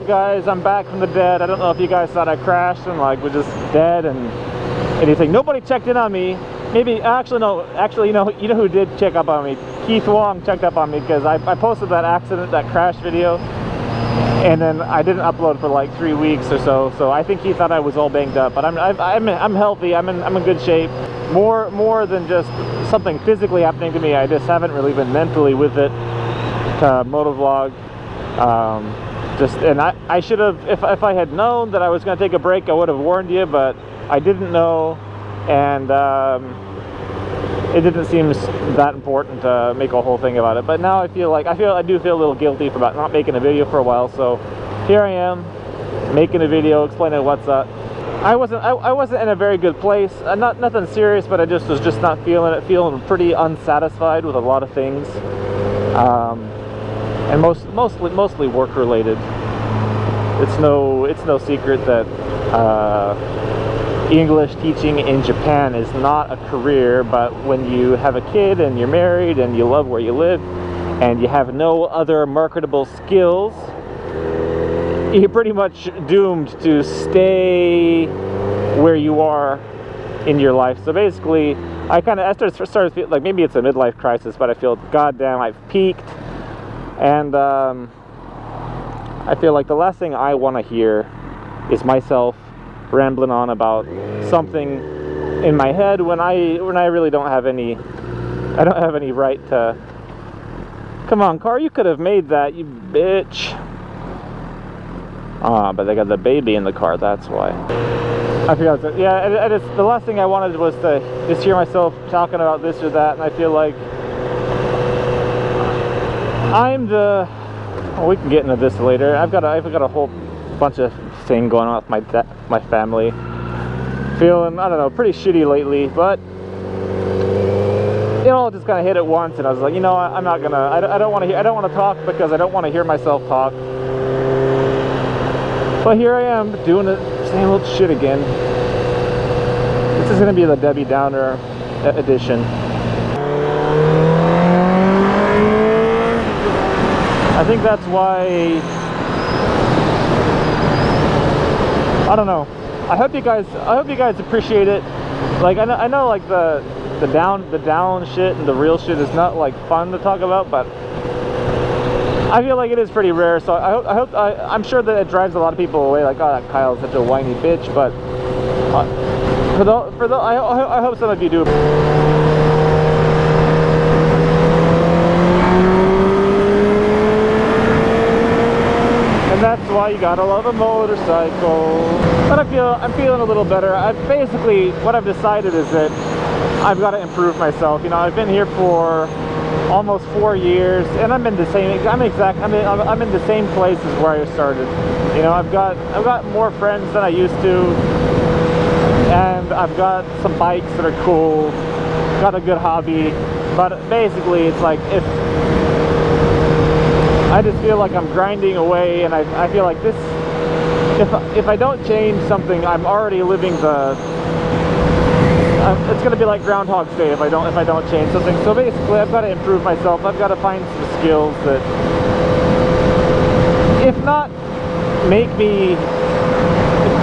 up, guys? I'm back from the dead. I don't know if you guys thought I crashed and like was just dead and anything. Nobody checked in on me. Maybe, actually no, actually, you know who did check up on me? Keith Wong checked up on me because I posted that accident, that crash video, and then I didn't upload for like 3 weeks or so. So I think he thought I was all banged up, but I'm healthy. I'm in good shape. More than just something physically happening to me. I just haven't really been mentally with it. Motovlog. And I should have, if I had known that I was going to take a break, I would have warned you, but I didn't know, and it didn't seem that important to make a whole thing about it. But now I do feel a little guilty for not making a video for a while. So here I am making a video explaining what's up. I wasn't in a very good place. Nothing serious, but I just was not feeling it. Feeling pretty unsatisfied with a lot of things. And mostly work related. It's no secret that English teaching in Japan is not a career, but when you have a kid and you're married and you love where you live and you have no other marketable skills, you're pretty much doomed to stay where you are in your life. So basically, I started to feel like maybe it's a midlife crisis, but I feel, goddamn, I've peaked. And I feel like the last thing I want to hear is myself rambling on about something in my head when I really don't have any right to. Come on, car, you could have made that, you bitch. Ah, but they got the baby in the car, that's why. I forgot that. Yeah, the last thing I wanted was to just hear myself talking about this or that, and I feel like we can get into this later. I've got a whole bunch of thing going on with my family. Feeling, I don't know, pretty shitty lately, but it all just kind of hit at once, and I was like, you know, I'm not gonna. I don't want to talk because I don't want to hear myself talk. But here I am doing the same old shit again. This is gonna be the Debbie Downer edition. I think that's why, I don't know. I hope you guys appreciate it. Like I know like the down shit and the real shit is not like fun to talk about, but I feel like it is pretty rare. So I'm sure that it drives a lot of people away. Like, oh, that Kyle's such a whiny bitch. But I hope some of you do. And that's why you gotta love a motorcycle. But I'm feeling a little better. Basically what I've decided is that I've got to improve myself. You know, I've been here for almost 4 years, and I'm in the same place as where I started. You know, I've got more friends than I used to, and I've got some bikes that are cool. Got a good hobby, but basically it's like I just feel like I'm grinding away, and I feel like this, if I don't change something, I'm already living it's going to be like Groundhog's Day if I don't change something. So basically, I've got to improve myself. I've got to find some skills that, if not make me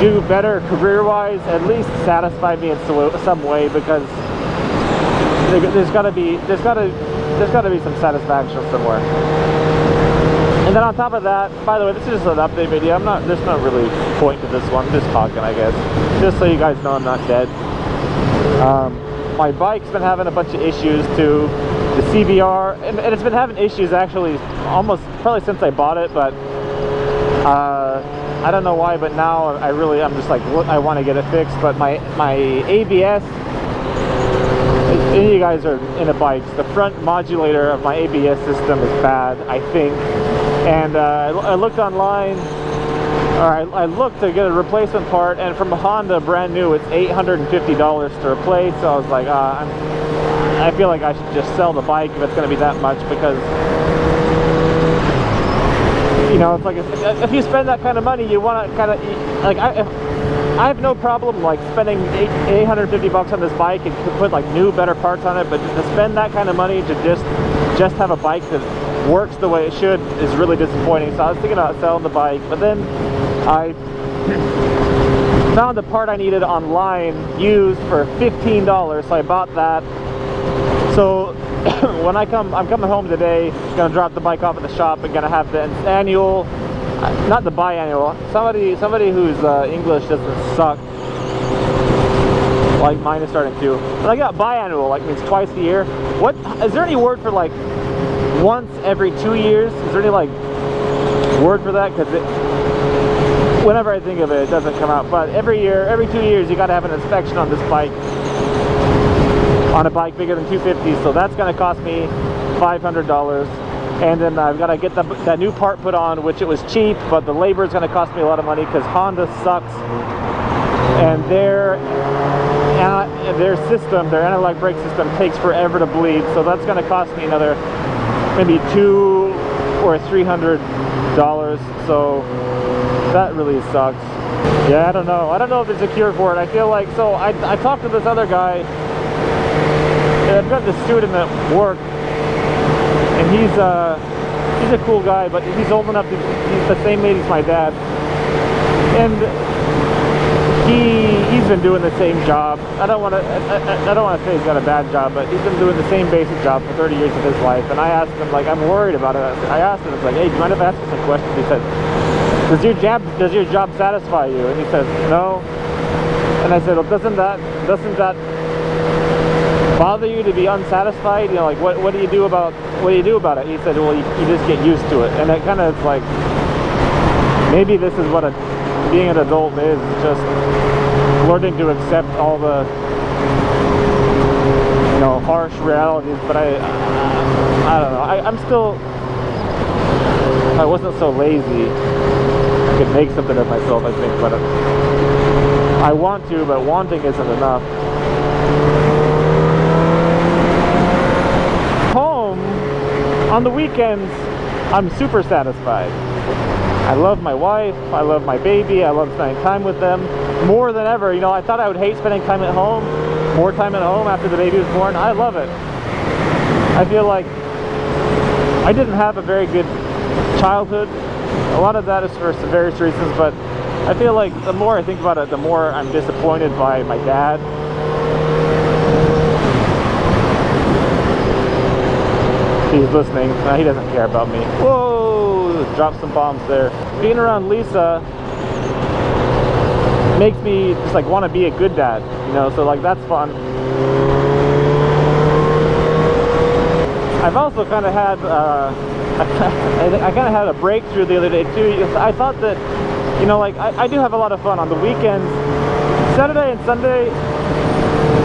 do better career-wise, at least satisfy me in some way, because there's got to be some satisfaction somewhere. And then on top of that, by the way, this is just an update video. There's not really point to this one. I'm just talking, I guess, just so you guys know I'm not dead. My bike's been having a bunch of issues too. The CBR, and it's been having issues actually probably since I bought it, but I don't know why, but now I'm just like, I want to get it fixed. But my ABS, if any of you guys are into bikes, the front modulator of my ABS system is bad, I think. And I looked online, I looked to get a replacement part, and from Honda, brand new, it's $850 to replace. So I was like, I feel like I should just sell the bike if it's going to be that much, because, you know, it's like if you spend that kind of money, you want to kind of, like, I have no problem like spending $850 on this bike and put like new, better parts on it, but to spend that kind of money to just have a bike that works the way it should is really disappointing. So I was thinking about selling the bike, but then I found the part I needed online used for $15, so I bought that. So when I'm coming home today, gonna drop the bike off at the shop and gonna have the annual, not the biannual. Somebody whose English doesn't suck, like mine is starting to. But I got biannual, like means twice a year. What is there any word for like once every 2 years? Is there any like word for that? Because whenever I think of it, it doesn't come out. But every year, every 2 years, you got to have an inspection on this bike, on a bike bigger than 250. So that's going to cost me $500. And then I've got to get that new part put on, which it was cheap, but the labor is going to cost me a lot of money because Honda sucks. And their system, their anti-lock brake system, takes forever to bleed. So that's going to cost me another maybe $200 or $300. So that really sucks. Yeah, I don't know if there's a cure for it. I feel like, so I talked to this other guy, and I've got this student at work, and he's a cool guy, but he's old enough to, he's the same age as my dad, and he's been doing the same job. I don't want to say he's got a bad job, but he's been doing the same basic job for 30 years of his life. And I asked him, like, I'm worried about it. I asked him, it's like, hey, do you mind if I ask you some questions? He said, does your job satisfy you? And he says, no. And I said, well, doesn't that bother you to be unsatisfied? You know, like, what do you do about it? He said, well, you just get used to it. And it kind of like, maybe this is what being an adult is, just learning to accept all the, you know, harsh realities. But I don't know, if I wasn't so lazy, I could make something of myself, I think. But I want to, but wanting isn't enough. Home on the weekends, I'm super satisfied. I love my wife, I love my baby, I love spending time with them more than ever. You know, I thought I would hate spending time at home, more time at home after the baby was born. I love it. I feel like I didn't have a very good childhood. A lot of that is for some various reasons, but I feel like the more I think about it, the more I'm disappointed by my dad. He's listening. No, he doesn't care about me. Whoa! Drop some bombs there. Being around Lisa makes me just like want to be a good dad, you know, so like that's fun. I've also kind of had I kind of had a breakthrough the other day too. I thought that, you know, like I do have a lot of fun on the weekends. Saturday and Sunday,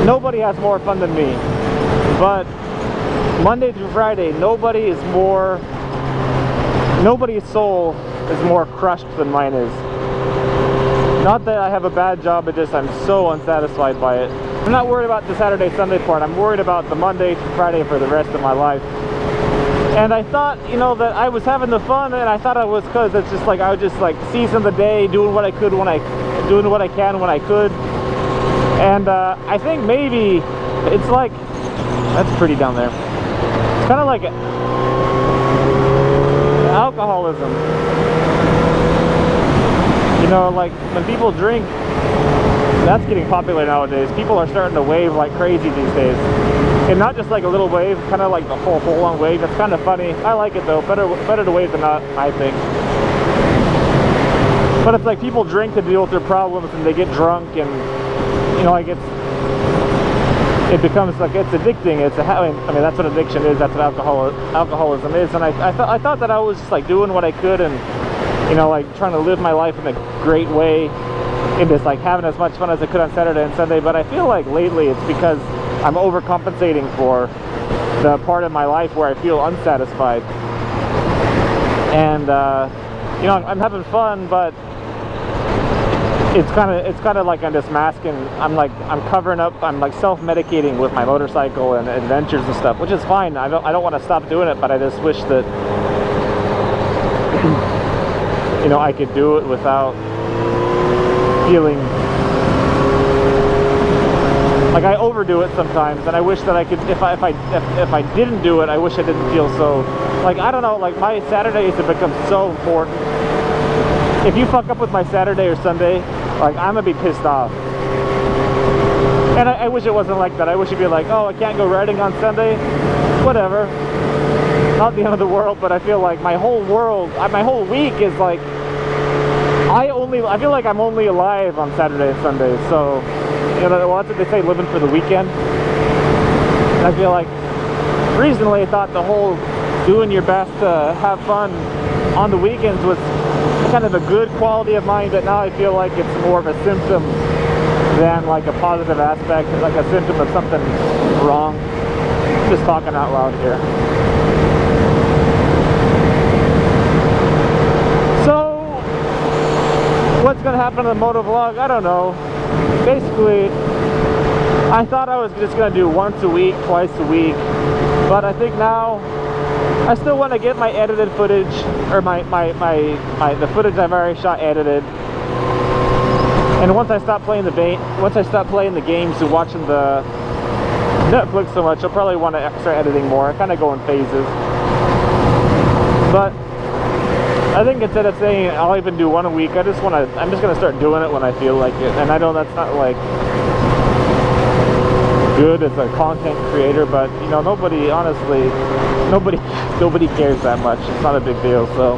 nobody has more fun than me, but Monday through Friday, nobody's soul is more crushed than mine is. Not that I have a bad job, but just I'm so unsatisfied by it. I'm not worried about the Saturday, Sunday part. I'm worried about the Monday through Friday for the rest of my life. And I thought, you know, that I was having the fun, and I thought I was, because it's just like I would just like season the day, doing what I can when I could. And I think maybe it's like, that's pretty down there. It's kind of like alcoholism. You know, like when people drink, that's getting popular nowadays. People are starting to wave like crazy these days. And not just like a little wave, kind of like the whole full-on wave. That's kind of funny. I like it though. Better to wave than not, I think. But it's like people drink to deal with their problems, and they get drunk, and you know, like it becomes like, it's addicting. I mean, that's what addiction is. That's what alcoholism is. And I thought that I was just like doing what I could, and you know, like trying to live my life in a great way, and just like having as much fun as I could on Saturday and Sunday. But I feel like lately it's because I'm overcompensating for the part of my life where I feel unsatisfied. And you know, I'm having fun, but it's kind of like I'm just masking. I'm covering up. I'm like self-medicating with my motorcycle and adventures and stuff, which is fine. I don't want to stop doing it, but I just wish that you know, I could do it without feeling like I overdo it sometimes. And I wish that I could, if I didn't do it, I wish I didn't feel so like, I don't know, like my Saturdays have become so important. If you fuck up with my Saturday or Sunday, like, I'm gonna be pissed off. And I wish it wasn't like that. I wish it'd be like, oh, I can't go riding on Sunday. Whatever. Not the end of the world, but I feel like my whole world, my whole week is like, I feel like I'm only alive on Saturday and Sunday. So, you know, that's what they say, living for the weekend. And I feel like recently I thought the whole doing your best to have fun on the weekends was kind of a good quality of mine, but now I feel like it's more of a symptom than like a positive aspect, like a symptom of something wrong. Just talking out loud here. So what's gonna happen to the Motovlog? I don't know. Basically, I thought I was just gonna do once a week, twice a week, but I think now I still want to get my edited footage, or the footage I've already shot edited. And once I stop playing the games and watching the Netflix so much, I'll probably want to start editing more. I kind of go in phases. But I think instead of saying I'll even do one a week, I'm just gonna start doing it when I feel like it. And I know that's not like good as a content creator, but you know, nobody cares that much. It's not a big deal. So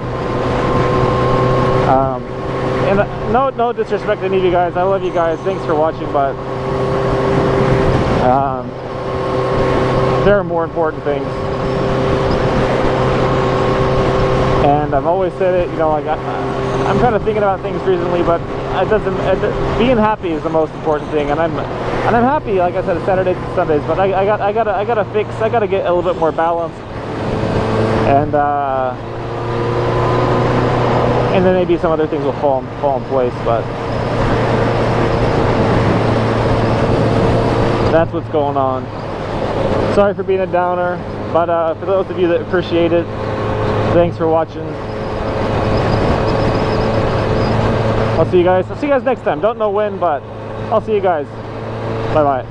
and no disrespect to any of you guys. I love you guys. Thanks for watching, but there are more important things. And I've always said it, you know, like I'm kind of thinking about things recently, but being happy is the most important thing. And I'm happy, like I said, Saturdays and Sundays, but I gotta get a little bit more balanced. And then maybe some other things will fall in place, but that's what's going on. Sorry for being a downer, but for those of you that appreciate it, thanks for watching. I'll see you guys next time. Don't know when, but I'll see you guys. Bye bye.